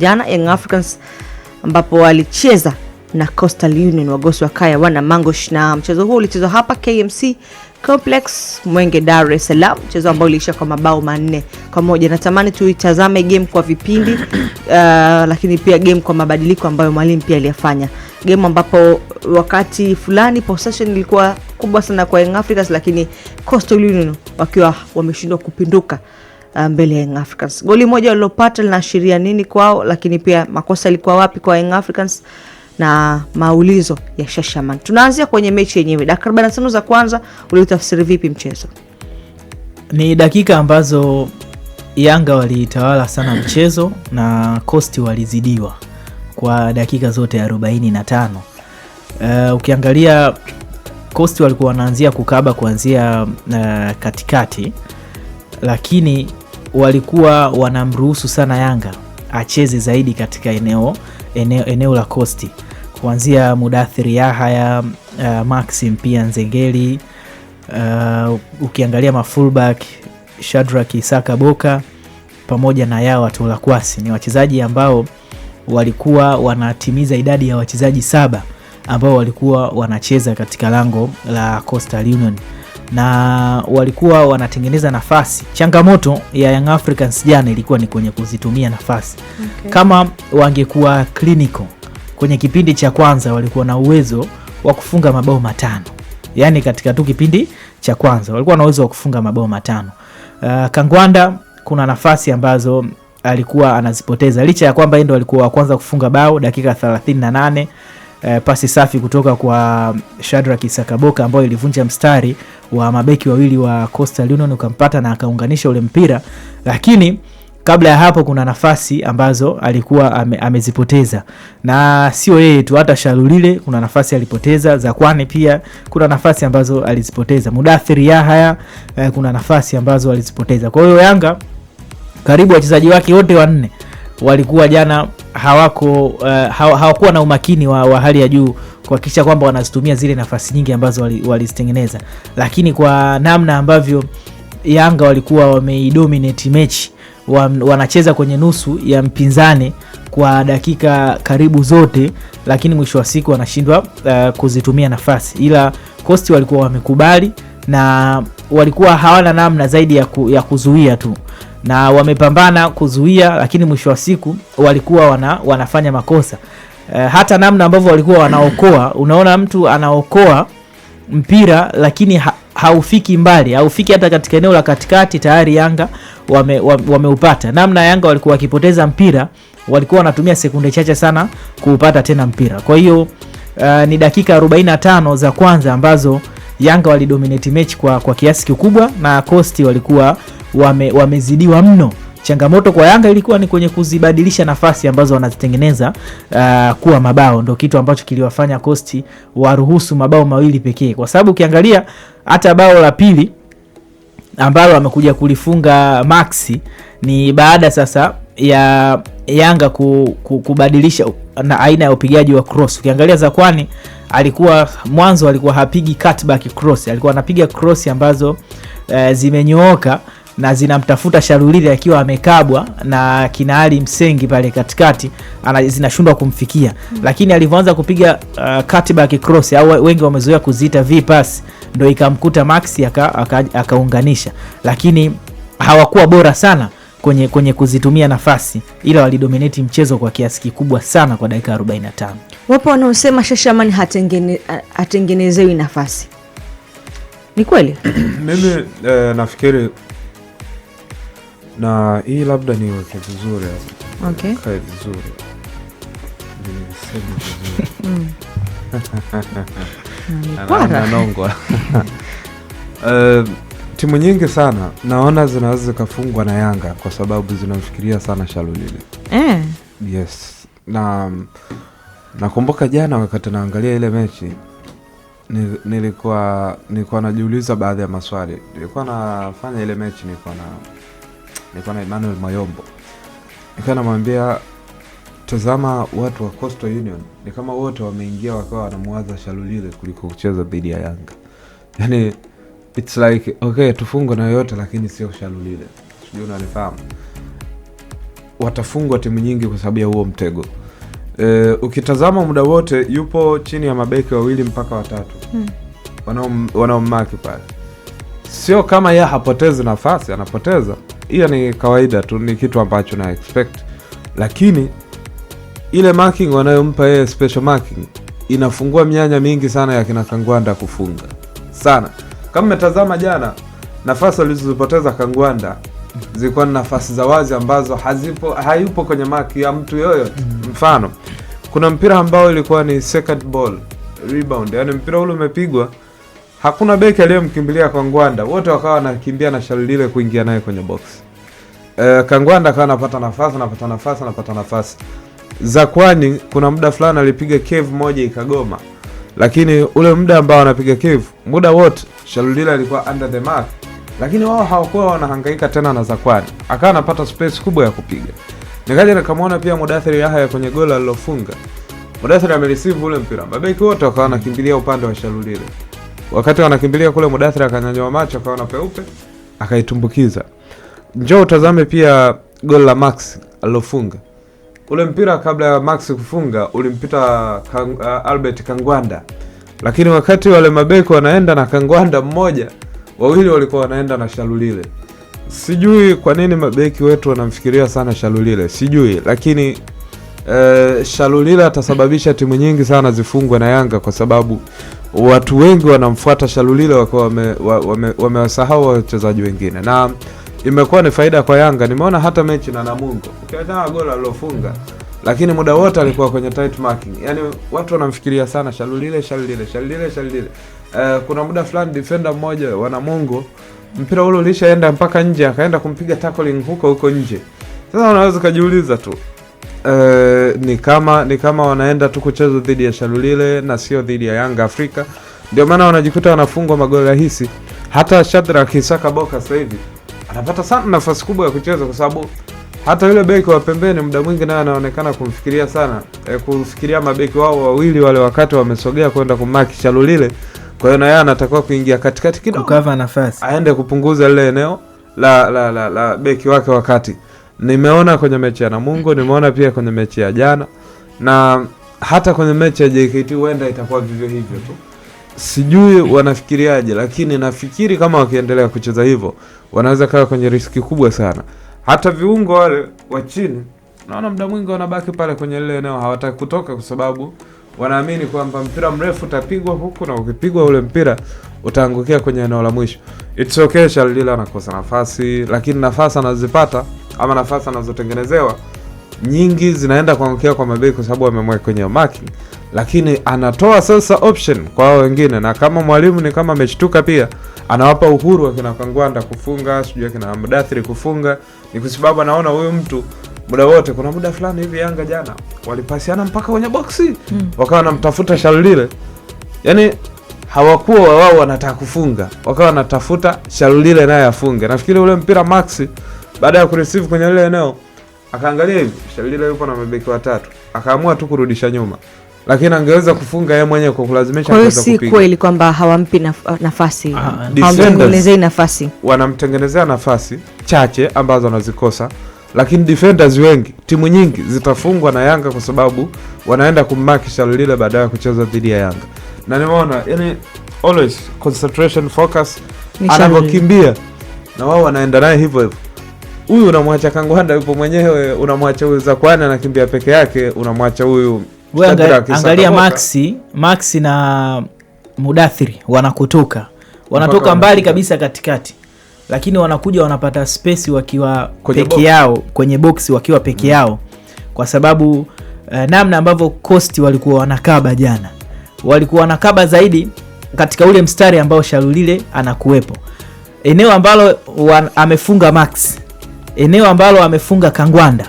jana Young Africans ambapo walicheza na Coastal Union Wagosi wa Kaya wana Mangush, na mchezo huu ulichezwa hapa KMC Complex Mwenge, Dar es Salaam, mchezo ambao uliisha kwa mabao 4-1. Natamani tuitazame game kwa vipindi lakini pia game kwa mabadiliko ambayo mwalimu pia aliyafanya. Game ambapo wakati fulani possession ilikuwa kubwa sana kwa Young Africans, lakini Coastal Union wakiwa wameshindwa kupinduka mbele ya Young Africans. Goli moja walilopata linaashiria nini kwao, lakini pia makosa yalikuwa wapi kwa Young Africans na maulizo ya Shashaman. Tunaanzia kwenye mechi yenyewe. Dakika 45 za kwanza ulitafsiri vipi mchezo? Ni dakika ambazo Yanga walitawala sana mchezo na Coast walizidiwa kwa dakika zote 45. Ukiangalia Coast walikuwa wanaanzia kukaba kuanzia katikati, lakini walikuwa wanamruhusu sana Yanga acheze zaidi katika eneo la Coast, kuanzia Mudathiri Yahya, Maxim pia Nzengeli, ukiangalia mafullback Shadrack Isaka Boka pamoja na Yao Atulakwasi, ni wachezaji ambao walikuwa wanatimiza idadi ya wachezaji 7 ambao walikuwa wanacheza katika lango la Coastal Union na walikuwa wanatengeneza nafasi. Changamoto ya Young Africans jana ilikuwa ni kwenye kuzitumia nafasi. Kama wangekuwa clinical kwenye kipindi cha kwanza, walikuwa na uwezo wa kufunga mabao 5. Yani katika tu kipindi cha kwanza walikuwa na uwezo wa kufunga mabao 5. Kangwanda kuna nafasi ambazo alikuwa anazipoteza, licha ya kwamba ndio alikuwa wa kwanza kufunga bao dakika 38. Pasi safi kutoka kwa Shadrack Isaka Boka ambayo ilivunja mstari wa mabeki wawili wa Coastal Union, ukampata na akaunganisha ule mpira. Lakini kabla ya hapo kuna nafasi ambazo alikuwa amezipoteza, na sio yeye tu, hata Shalulile kuna nafasi alipoteza, Zakwani pia kuna nafasi ambazo alizipoteza, Mudathiri Yahya kuna nafasi ambazo alizipoteza. Kwa hiyo Yanga karibu wachezaji wake wote 4 walikuwa jana hawakuwa na umakini wa hali ya juu kuhakikisha kwamba wanazitumia zile nafasi nyingi ambazo walizitengeneza. Lakini kwa namna ambavyo Yanga walikuwa wameidominate mechi, wanacheza kwenye nusu ya mpinzani kwa dakika karibu zote, lakini mwisho wa siku wanashindwa kuzitumia nafasi. Ila Coast walikuwa wamekubali na walikuwa hawana namna zaidi ya kuzuia tu, na wamepambana kuzuia, lakini mwisho wa siku walikuwa wanafanya makosa. Hata namna ambavyo walikuwa wanaokoa, unaona mtu anaokoa mpira lakini haufiki mbali, haufiki hata katika eneo la katikati, tayari Yanga wameupata. Namna Yanga walikuwa wakipoteza mpira, walikuwa wanatumia sekunde chache sana kuupata tena mpira. Kwa hiyo ni dakika 45 za kwanza ambazo Yanga walidominate mechi kwa kiasi kikubwa, na Coast walikuwa wamezidiwa mno. Changamoto kwa Yanga ilikuwa ni kwenye kuzibadilisha nafasi ambazo wanazitengeneza kuwa mabao. Ndio kitu ambacho kiliwafanya Coast waruhusu mabao 2 pekee, kwa sababu ukiangalia hata bao la pili ambalo amekuja kulifunga Maxi ni baada sasa ya Yanga kubadilisha na aina ya upigaji wa cross. Ukiangalia Zakwani mwanzo alikuwa hapigi cutback cross, alikuwa anapiga cross ambazo zimenyooka na zinamtafuta Shalulile akiwa amekabwa na Kinali Msengi pale katikati, zinashindwa kumfikia. Lakini alivyoanza kupiga cutback cross, au wengi wamezoea kuziita V-pass, ndio ikamkuta Maxi akaunganisha. Lakini hawakuwa bora sana kwenye kuzitumia nafasi, ila walidominate mchezo kwa kiasi kikubwa sana kwa dakika 45. Wapo wanaosema Shashaman hatengenezewi nafasi. Ni kweli? Mimi nafikiri na hii labda ni weke vizuri. Okay. Kae vizuri. Niseme vizuri. Ananongwa. Timu nyingi sana naona zinaweza zikafungwa na Yanga kwa sababu zinamfikiria sana Shalulile. Yes. Na nakumbuka jana wakati naangalia ile mechi nilikuwa najiuliza baadhi ya maswali. Nilikuwa nafanya ile mechi, nilikuwa na Emmanuel Mayombo. Nilikuwa namwambia, tazama watu wa Coastal Union ni kama wote wameingia wakawa wanamwaza Shalulile kuliko kucheza dhidi ya Yanga. Yani it's like okay, tufungwe na yote lakini sio Shalulile. Sijui unanifahamu. watafungwa timu nyingi kwa sababu ya huo mtego. Ukitazama muda wote yupo chini ya mabeki wawili mpaka watatu wanaomaki pale. Sio kama yeye hapotezi nafasi, anapoteza. Hiyo ni kawaida tu, ni kitu ambacho na expect. Lakini ile marking wanayompa yeye, special marking, inafungua mianya mingi sana ya kina Kangwanda kufunga sana. Kama umetazama jana, nafasi alizozipoteza Kangwanda zilikuwa ni nafasi za wazi ambazo hayupo kwenye maki ya mtu yoyote. Mfano, kuna mpira ambao ilikuwa ni second ball rebound, yani mpira ule umepigwa, hakuna beki aliyemkimbilia Kangwanda, wote wakawa wanakimbia na Shalulile kuingia naye kwenye box. Kangwanda akawa anapata nafasi. Zakwani kuna muda fulani alipiga cave moja ikagoma, lakini ule muda ambao anapiga cave, muda wote Shalulile alikuwa under the mark, lakini wao hawakuwa wanahangaika tena na Zakwani, akawa anapata space kubwa ya kupiga. Nikaja nikamwona pia Mudathir Yahya kwenye goal alilofunga. Mudathir amereceive ule mpira, mabeki wote wakawa wanakimbilia upande wa Shalulile. Wakati wanakimbilia kule, Mudathir akanyanyua macho, akaona peupe, akaitumbukiza. Njoo utazame pia goal la Max alilofunga. Ule mpira kabla ya Max kufunga ulimpita Albert Kangwanda, lakini wakati wale mabeki wanaenda na Kangwanda mmoja, wawili walikuwa wanaenda na Shalulile. Sijui kwa nini mabeki wetu wanamfikiria sana Shalulile, sijui, lakini Shalulile atasababisha timu nyingi sana zifungwe na Yanga, kwa sababu watu wengi wanamfuata Shalulile wakiwa wamewasahau wachezaji wengine, na imekuwa ni faida kwa Yanga. Nimeona hata mechi na Namungo, ukiacha goli alilofunga, lakini muda wote alikuwa kwenye tight marking. Yani watu wanamfikiria sana Shalulile. Kuna muda fulani defender mmoja wa Namungo, mpira ule ulishaenda mpaka nje, akaenda kumpiga tackling huko nje. Sasa unaweza kujiuliza tu, ni kama wanaenda tu kucheza dhidi ya Shalulile na sio dhidi ya Yanga Afrika. Ndio maana wanajikuta wanafungwa magoli rahisi. Hata Shadrack Isaka Boka sasa hivi anapata sana nafasi kubwa ya kucheza, kwa sababu hata yule beki wa pembeni muda mwingi naye anaonekana kumfikiria sana, kufikiria mabeki wao wawili wale wakati wamesogea kwenda kumaki Shalulile. Kwa hiyo na yeye anatakiwa kuingia katikati kidogo, kukava nafasi, aende kupunguza ile eneo la beki wake. Wakati nimeona kwenye mechi ya Namungo, nimeona pia kwenye mechi ya jana, na hata kwenye mechi ya JKT huenda itakuwa vivyo hivyo tu. Sijui wanafikiriaje, lakini nafikiri kama wakiendelea kucheza hivyo wanaweza kawa kwenye riski kubwa sana. Hata viungo wale wa chini naona muda mwingi wanabaki pale kwenye ile eneo, hawataki kutoka, kwa sababu wanaamini kwamba mpira mrefu utapigwa huku, na ukipigwa ule mpira utaangukia kwenye eneo la mwisho. It's okay, Shalulile anakosa nafasi, lakini nafasi anazipata ama nafasi anazotengenezewa nyingi zinaenda kuangukia kwa mabeki, kwa sababu amemweka kwenye marking. Lakini anatoa sasa option kwa wao wengine, na kama mwalimu ni kama ameshtuka pia, anawapa uhuru wa kina Kangwanda kufunga, sijui kina Mudathir kufunga. Ni kwa sababu anaona huyu mtu muda wote. Kuna muda fulani hivi Yanga jana walipasiana mpaka kwenye boxi, wakawa wanamtafuta Shalulile. Yani hawakuwa wao wanataka kufunga, wakawa wanatafuta Shalulile naye afunge. Nafikiri ule mpira Max baada ya kureceive kwenye ile eneo akaangalia hivi Shalulile yupo na mabeki watatu, akaamua tu kurudisha nyuma, lakini angeweza kufunga yeye mwenyewe kwa kulazimisha kuweza kupiga. Si kweli kwamba hawampi nafasi, hawamtengenezei nafasi, wanamtengenezea nafasi chache ambazo anazikosa, lakini defenders wengi, timu nyingi zitafungwa na Yanga kwa sababu wanaenda kummaki Shalulile baada ya kucheza dhidi ya Yanga. Na nimeona yani always concentration focus, anapokimbia na wao wanaenda naye hivyo hivyo. Huyu unamwacha Kangwanda yupo mwenyewe, unamwacha huyu Zakwani anakimbia peke yake, unamwacha huyu. Angalia Max na Mudathir wanatoka mbali kabisa katikati, lakini wanakuja wanapata space wakiwa peke yao kwenye box, wakiwa peke yao, kwa sababu namna ambavyo Coast walikuwa wanakaba jana, walikuwa wanakaba zaidi katika ule mstari ambao Shalulile anakuwepo, eneo ambalo amefunga Max, eneo ambalo amefunga Kangwanda,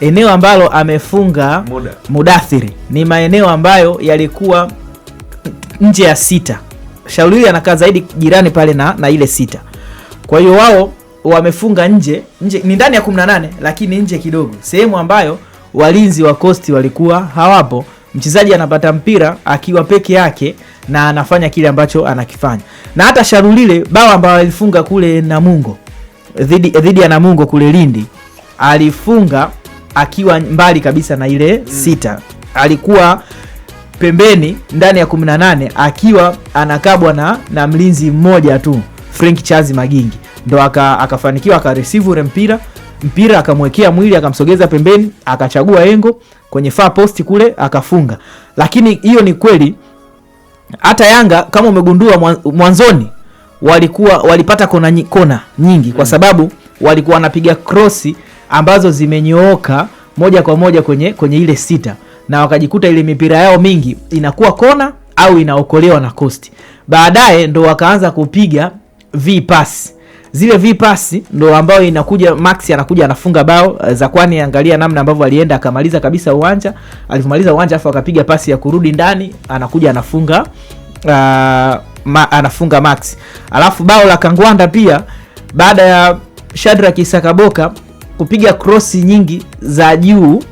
eneo ambalo amefunga Mudathir, ni maeneo ambayo yalikuwa nje ya sita. Shalulile anakaa zaidi jirani pale na ile sita. Kwa hiyo wao wamefunga nje ni ndani ya 18, lakini nje kidogo, sehemu ambayo walinzi wa Coast walikuwa hawapo. Mchezaji anapata mpira akiwa peke yake na anafanya kile ambacho anakifanya. Na hata Shalulile bao ambao alifunga kule Namungo, dhidi ya Namungo kule Lindi, alifunga akiwa mbali kabisa na ile sita. Alikuwa pembeni ndani ya 18 akiwa anakabwa na mlinzi mmoja tu, Frank Chazi Magingi. Ndo akafanikiwa akareceive ule mpira akamwekea mwili, akamsogeza pembeni, akachagua engo kwenye far post kule akafunga. Lakini hiyo ni kweli, hata Yanga kama umegundua mwanzoni walipata kona nyingi kwa sababu walikuwa wanapiga crossi ambazo zimenyooka moja kwa moja kwenye ile sita, na wakajikuta ile mipira yao mingi inakuwa kona au inaokolewa na Coast. Baadaye ndo wakaanza kupiga V-pass. Zile V-pass ndo ambayo inakuja Max anakuja anafunga bao. Zakwani angalia namna ambavyo alienda akamaliza kabisa uwanja. Alipomaliza uwanja afa akapiga pasi ya kurudi ndani, anakuja anafunga anafunga Max. Alafu bao la Kangwanda pia baada ya Shadrack Isakaboka kupiga crossi nyingi za juu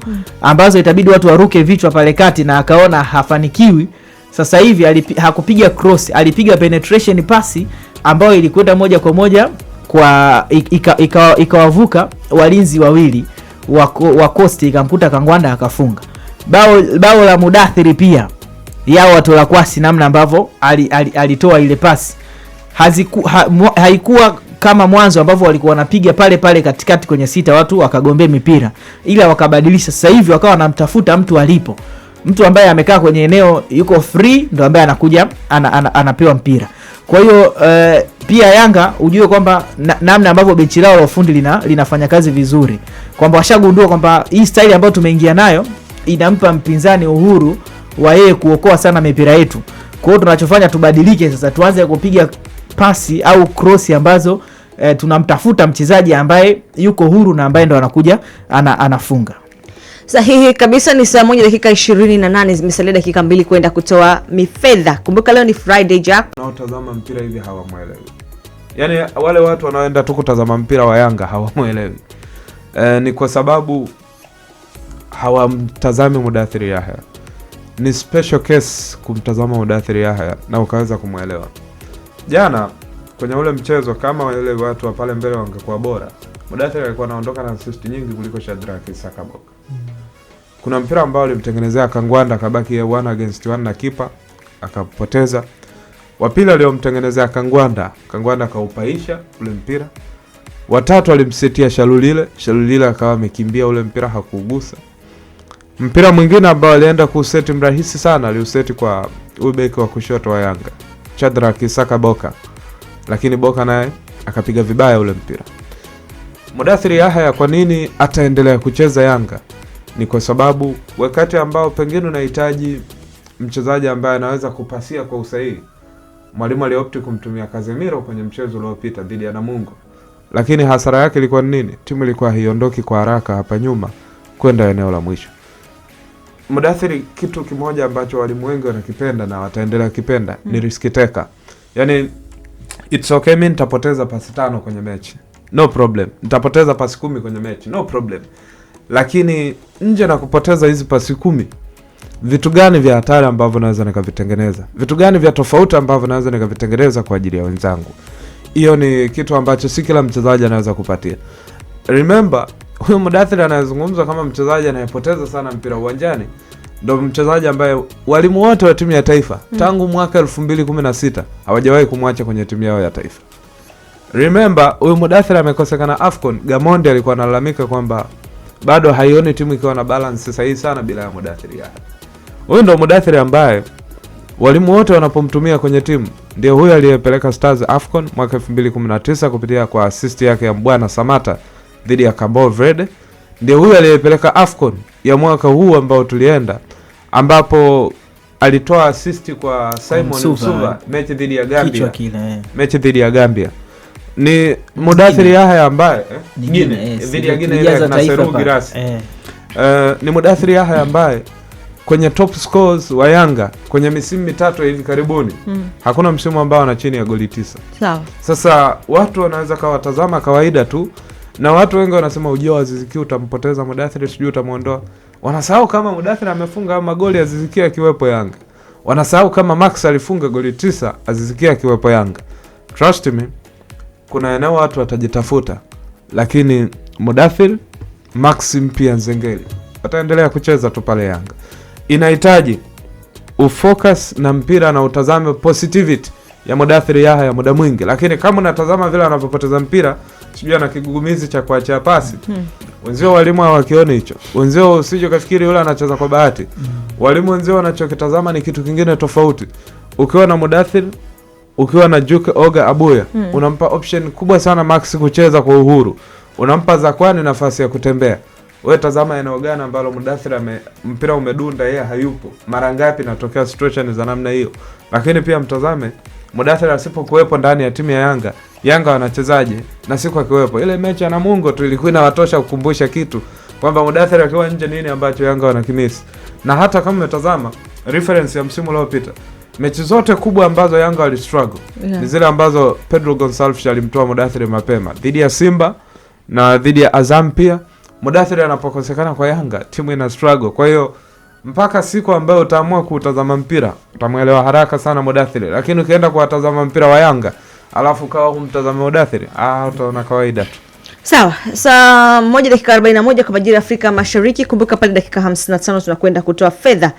ambazo itabidi watu waruke vichwa pale kati na akaona hafanikiwi. Sasa hivi hakupiga cross, alipiga penetration pasi ambayo ilikwenda moja kwa moja kwa ikawavuka walinzi wawili wa Coast, ikamkuta Kangwanda akafunga. Bao la Mudathiri pia yao watu la Kwasi, namna ambavyo alitoa ile pasi haikuwa kama mwanzo ambavyo walikuwa wanapiga pale katikati kwenye sita watu wakagombea mipira, ila wakabadilisha. Sasa hivi wakawa wanamtafuta mtu alipo, mtu ambaye amekaa kwenye eneo yuko free ndo ambaye anakuja anapewa mpira. Kwa hiyo pia Yanga ujue kwamba namna ambavyo benchi lao la ufundi linafanya kazi vizuri, kwamba washagundua kwamba hii style ambayo tumeingia nayo inampa mpinzani uhuru wa yeye kuokoa sana mipira yetu. Kwa hiyo tunachofanya tubadilike sasa, tuanze kupiga pasi au cross ambazo tunamtafuta mchezaji ambaye yuko huru na ambaye ndo anakuja anafunga. Sahihi kabisa. Ni saa 1:28 zimesalia dakika 2 kwenda kutoa mifedha. Kumbuka leo ni Friday Jack. Naotazama mpira hivi hawamwelewi. Yaani wale watu wanaoenda tu kutazama mpira wa Yanga hawamwelewi. Ni kwa sababu hawamtazami Mudathiri Yahya. Ni special case kumtazama Mudathiri Yahya na ukaweza kumwelewa. Jana kwenye ule mchezo kama wale watu wa pale mbele wangekuwa bora, Mudathiri alikuwa anaondoka na assist nyingi kuliko Shadrack Isakaboka. Kuna mpira ambao alimtengenezea Kangwanda akabaki 1 against 1 na kipa akapoteza. Wa pili aliyomtengenezea Kangwanda akaupaisha ule mpira. Watatu alimsetia Shalulile akawa amekimbia ule mpira hakuugusa. Mpira mwingine ambao alienda kuseti mrahisi sana aliuseti kwa ubeki wa kushoto wa Yanga, Shadrack Isakaboka, lakini Boka naye akapiga vibaya ule mpira. Mudathiri Yahya kwa nini ataendelea kucheza Yanga? Ni kwa sababu wakati ambao pengine unahitaji mchezaji ambaye anaweza kupasia kwa usahihi, mwalimu aliopti kumtumia Casemiro kwenye mchezo uliopita dhidi ya Namungo. Lakini hasara yake ilikuwa nini? Timu ilikuwa haiondoki kwa haraka hapa nyuma kwenda eneo la mwisho. Mudathiri kitu kimoja ambacho walimu wengi wanakipenda na wataendelea kipenda ni risk taker. Yaani it's okay, mimi nitapoteza pasi 5 kwenye mechi, no problem. Nitapoteza pasi 10 kwenye mechi, no problem. Lakini nje na kupoteza hizi pasi 10, vitu gani vya hatari ambavyo naweza nikavitengeneza? Vitu gani vya tofauti ambavyo naweza nikavitengeneza kwa ajili ya wenzangu? Hiyo ni kitu ambacho si kila mchezaji anaweza kupatia. Remember, huyo Mudathiri anayezungumzwa kama mchezaji anayepoteza sana mpira uwanjani ndio mchezaji ambaye walimu wote wa timu ya taifa tangu mwaka 2016 hawajawahi kumwacha kwenye timu yao ya taifa. Remember, huyo Mudathiri amekosekana AFCON. Gamondi alikuwa analalamika kwamba bado haioni timu ikiwa na balance sahihi sana bila ya Mudathiri Yahya. Huyo ndio Mudathiri ambaye walimu wote wanapomtumia kwenye timu ndio huyo aliyepeleka Stars AFCON mwaka 2019 kupitia kwa assist yake ya Mbwana Samata dhidi ya Cabo Verde. Ndio huyo aliyepeleka AFCON ya mwaka huu ambao tulienda, ambapo alitoa assist kwa Simon Msuva mechi dhidi ya Gambia. Mechi dhidi ya Gambia. Ni Mudathiri Yahya ambaye dhidi ya Guinea na Seru Girasi. Ni Mudathiri Yahya ambaye kwenye top scores wa Yanga kwenye misimu 3 hivi karibuni hakuna msimu ambao ana chini ya goli 9. Sawa. Sasa watu wanaweza kawatazama kawaida tu, na watu wengi wanasema ujio Aziz Ki utampoteza Mudathiri, sijui utamuondoa. Wanasahau kama Mudathiri amefunga magoli Aziz Ki akiwepo Yanga. Wanasahau kama Max alifunga goli 9 Aziz Ki akiwepo Yanga. Trust me, kuna eneo watu watajitafuta, lakini Mudathiri Maxim pia Nzengeli wataendelea kucheza tu pale Yanga. Inahitaji ufocus na mpira na utazame positivity ya Mudathir Yahya muda mwingi, lakini kama unatazama vile anapopoteza mpira sijui ana kigugumizi cha kuachia pasi. Wenzio walimu hawakioni hicho. Wenzio usije kafikiri yule anacheza kwa bahati. Walimu wenzio wanachokitazama ni kitu kingine tofauti. Ukiwa na Mudathir, ukiwa na Juke Oga Abuya, unampa option kubwa sana Max kucheza kwa uhuru. Unampa Zakwani nafasi ya kutembea. Wewe tazama eneo gani ambalo Mudathir mpira umedunda, yeye hayupo. Mara ngapi natokea situation za namna hiyo. Lakini pia mtazame Mudathir asipokuwepo ndani ya timu ya Yanga wanachezaje? Na siku akiwepo ile mechi ya Namungo tu ilikuwa inawatosha kukumbusha kitu kwamba Mudathir akiwa nje nini ambacho Yanga wanakimisi. Na hata kama umetazama reference ya msimu uliopita, mechi zote kubwa ambazo Yanga wali struggle ni zile ambazo Pedro Gonçalves alimtoa Mudathir mapema, dhidi ya Simba na dhidi ya Azam pia. Mudathir anapokosekana kwa Yanga, timu ina struggle. Kwa hiyo mpaka siku ambayo utaamua kutazama mpira utamuelewa haraka sana Mudathir, lakini ukienda kuwatazama mpira wa Yanga alafu kawa kumtazama Mudathir, utaona kawaida tu. Sawa, saa 1:41 kwa majira ya Afrika Mashariki. Kumbuka pale dakika 55 tunakwenda kutoa fedha